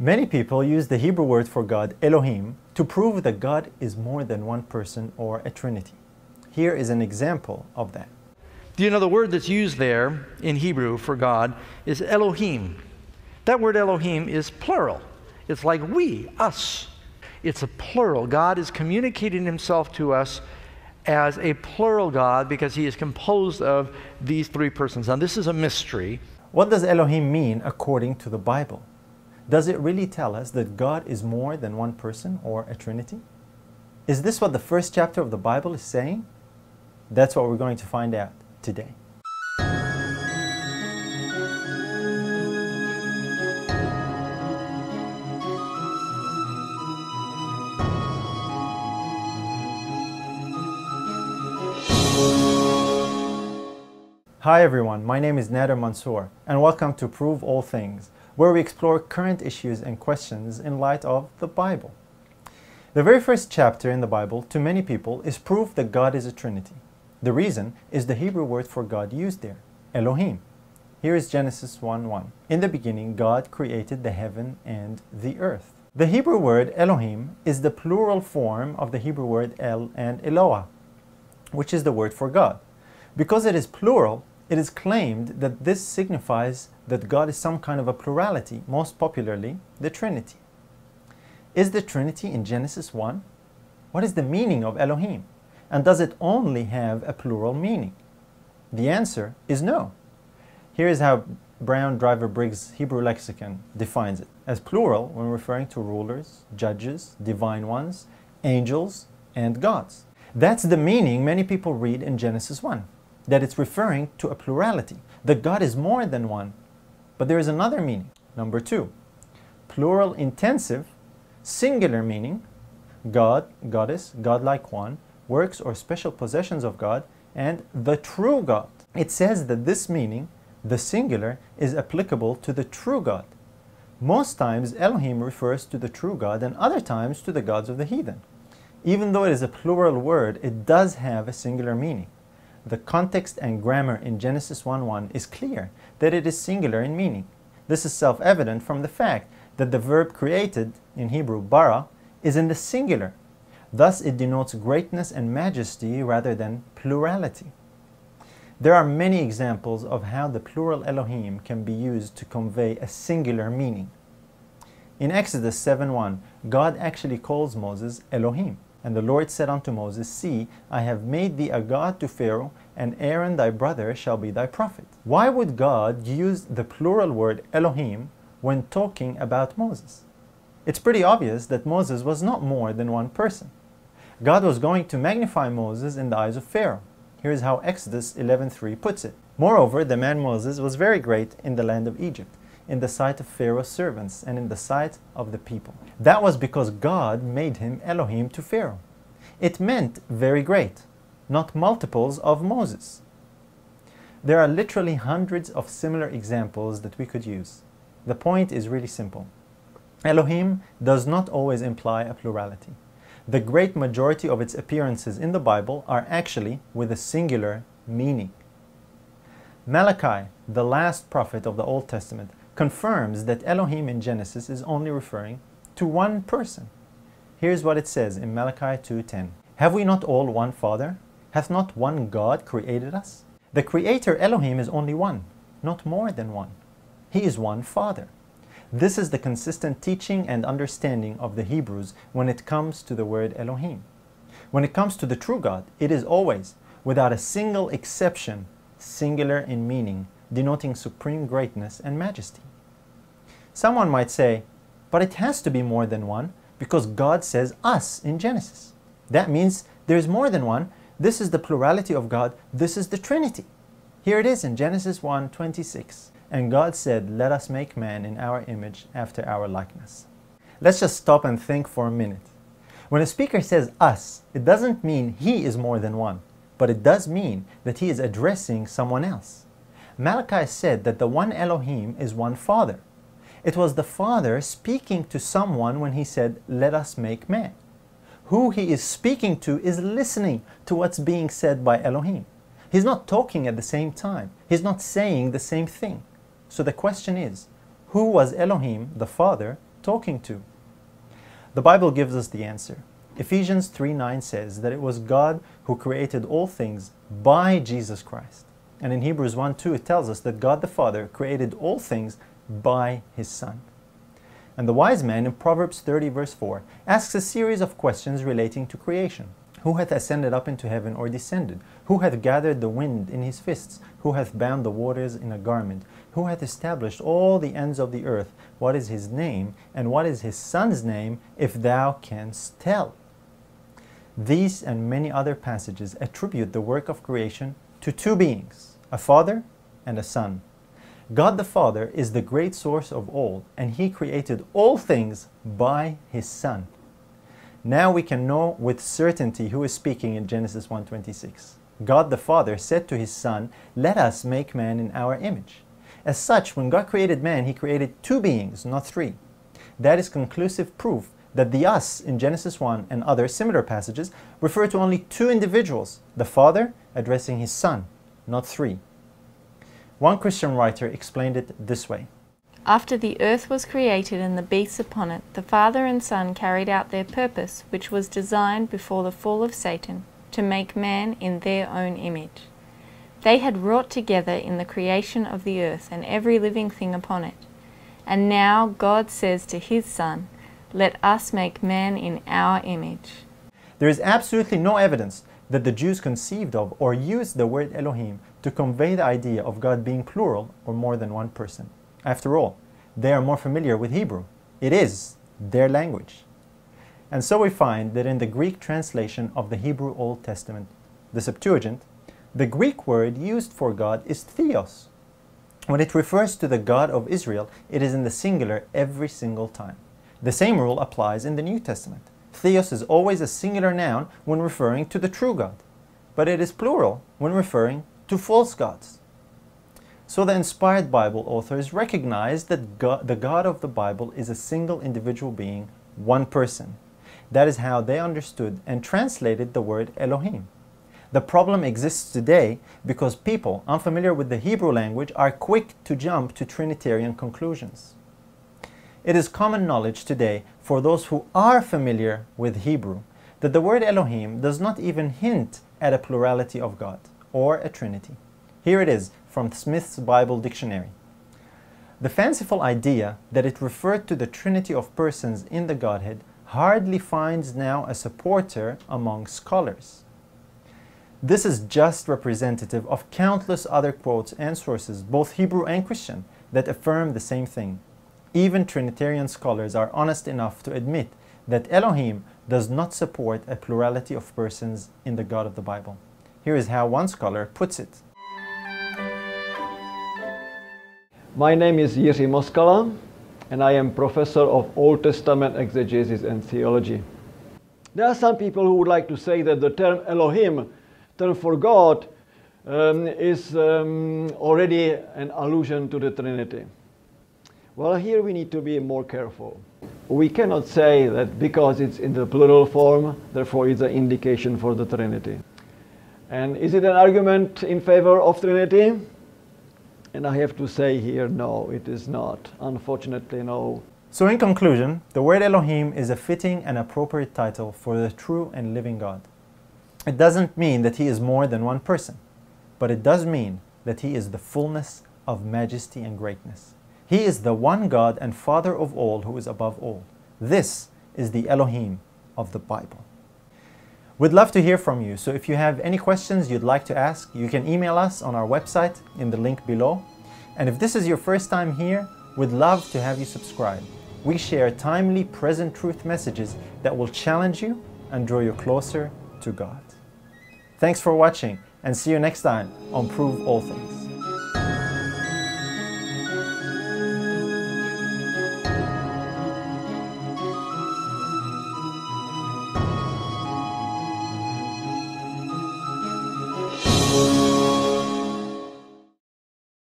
Many people use the Hebrew word for God, Elohim, to prove that God is more than one person or a trinity. Here is an example of that. Do you know the word that's used there in Hebrew for God is Elohim? That word Elohim is plural. It's like we, us. It's a plural. God is communicating himself to us as a plural God because he is composed of these three persons. Now this is a mystery. What does Elohim mean according to the Bible? Does it really tell us that God is more than one person or a trinity? Is this what the first chapter of the Bible is saying? That's what we're going to find out today. Hi everyone, my name is Nader Mansour and welcome to Prove All Things, where we explore current issues and questions in light of the Bible. The very first chapter in the Bible, to many people, is proof that God is a Trinity. The reason is the Hebrew word for God used there, Elohim. Here is Genesis 1:1. In the beginning, God created the heaven and the earth. The Hebrew word Elohim is the plural form of the Hebrew word El and Eloah, which is the word for God. Because it is plural, it is claimed that this signifies that God is some kind of a plurality, most popularly the Trinity. Is the Trinity in Genesis 1? What is the meaning of Elohim? And does it only have a plural meaning? The answer is no. Here is how Brown Driver Briggs' Hebrew lexicon defines it: as plural when referring to rulers, judges, divine ones, angels, and gods. That's the meaning many people read in Genesis 1. That it's referring to a plurality, that God is more than one. But there is another meaning. Number 2, plural intensive, singular meaning, God, goddess, godlike one, works or special possessions of God, and the true God. It says that this meaning, the singular, is applicable to the true God. Most times Elohim refers to the true God and other times to the gods of the heathen. Even though it is a plural word, it does have a singular meaning. The context and grammar in Genesis 1:1 is clear that it is singular in meaning. This is self-evident from the fact that the verb created, in Hebrew bara, is in the singular. Thus it denotes greatness and majesty rather than plurality. There are many examples of how the plural Elohim can be used to convey a singular meaning. In Exodus 7:1, God actually calls Moses Elohim. And the Lord said unto Moses, See, I have made thee a god to Pharaoh, and Aaron thy brother shall be thy prophet. Why would God use the plural word Elohim when talking about Moses? It's pretty obvious that Moses was not more than one person. God was going to magnify Moses in the eyes of Pharaoh. Here's how Exodus 11:3 puts it. Moreover, the man Moses was very great in the land of Egypt, in the sight of Pharaoh's servants, and in the sight of the people. That was because God made him Elohim to Pharaoh. It meant very great, not multiples of Moses. There are literally hundreds of similar examples that we could use. The point is really simple. Elohim does not always imply a plurality. The great majority of its appearances in the Bible are actually with a singular meaning. Malachi, the last prophet of the Old Testament, confirms that Elohim in Genesis is only referring to one person. Here's what it says in Malachi 2:10. Have we not all one Father? Hath not one God created us? The Creator Elohim is only one, not more than one. He is one Father. This is the consistent teaching and understanding of the Hebrews when it comes to the word Elohim. When it comes to the true God, it is always, without a single exception, singular in meaning, denoting supreme greatness and majesty. Someone might say, but it has to be more than one because God says us in Genesis. That means there's more than one. This is the plurality of God. This is the Trinity. Here it is in Genesis 1:26. And God said, let us make man in our image after our likeness. Let's just stop and think for a minute. When a speaker says us, it doesn't mean he is more than one, but it does mean that he is addressing someone else. Malachi said that the one Elohim is one Father. It was the Father speaking to someone when he said, let us make man. Who he is speaking to is listening to what's being said by Elohim. He's not talking at the same time. He's not saying the same thing. So the question is, who was Elohim, the Father, talking to? The Bible gives us the answer. Ephesians 3:9 says that it was God who created all things by Jesus Christ. And in Hebrews 1:2 it tells us that God the Father created all things by His Son. And the wise man in Proverbs 30 verse 4 asks a series of questions relating to creation. Who hath ascended up into heaven or descended? Who hath gathered the wind in his fists? Who hath bound the waters in a garment? Who hath established all the ends of the earth? What is his name? And what is his son's name, if thou canst tell? These and many other passages attribute the work of creation to two beings, a father and a son. God the Father is the great source of all, and He created all things by His Son. Now we can know with certainty who is speaking in Genesis 1:26. God the Father said to His Son, "Let us make man in our image." As such, when God created man, He created two beings, not three. That is conclusive proof that the us in Genesis 1 and other similar passages refer to only two individuals, the Father addressing His Son, not three. One Christian writer explained it this way. After the earth was created and the beasts upon it, the Father and Son carried out their purpose, which was designed before the fall of Satan, to make man in their own image. They had wrought together in the creation of the earth and every living thing upon it. And now God says to His Son, "Let us make man in our image." There is absolutely no evidence that the Jews conceived of or used the word Elohim to convey the idea of God being plural or more than one person. After all, they are more familiar with Hebrew. It is their language. And so we find that in the Greek translation of the Hebrew Old Testament, the Septuagint, the Greek word used for God is theos. When it refers to the God of Israel, it is in the singular every single time. The same rule applies in the New Testament. Theos is always a singular noun when referring to the true God, but it is plural when referring to false gods. So the inspired Bible authors recognize that the God of the Bible is a single individual being, one person. That is how they understood and translated the word Elohim. The problem exists today because people unfamiliar with the Hebrew language are quick to jump to Trinitarian conclusions. It is common knowledge today for those who are familiar with Hebrew that the word Elohim does not even hint at a plurality of God or a Trinity. Here it is from Smith's Bible Dictionary. The fanciful idea that it referred to the Trinity of persons in the Godhead hardly finds now a supporter among scholars. This is just representative of countless other quotes and sources, both Hebrew and Christian, that affirm the same thing. Even Trinitarian scholars are honest enough to admit that Elohim does not support a plurality of persons in the God of the Bible. Here is how one scholar puts it. My name is Jiří Moskala, and I am professor of Old Testament exegesis and theology. There are some people who would like to say that the term Elohim, term for God, is already an allusion to the Trinity. Well, here we need to be more careful. We cannot say that because it's in the plural form, therefore it's an indication for the Trinity. And is it an argument in favor of Trinity? And I have to say here, no, it is not. Unfortunately, no. So in conclusion, the word Elohim is a fitting and appropriate title for the true and living God. It doesn't mean that He is more than one person, but it does mean that He is the fullness of majesty and greatness. He is the one God and Father of all who is above all. This is the Elohim of the Bible. We'd love to hear from you, so if you have any questions you'd like to ask, you can email us on our website in the link below. And if this is your first time here, we'd love to have you subscribe. We share timely, present truth messages that will challenge you and draw you closer to God. Thanks for watching, and see you next time on Prove All Things.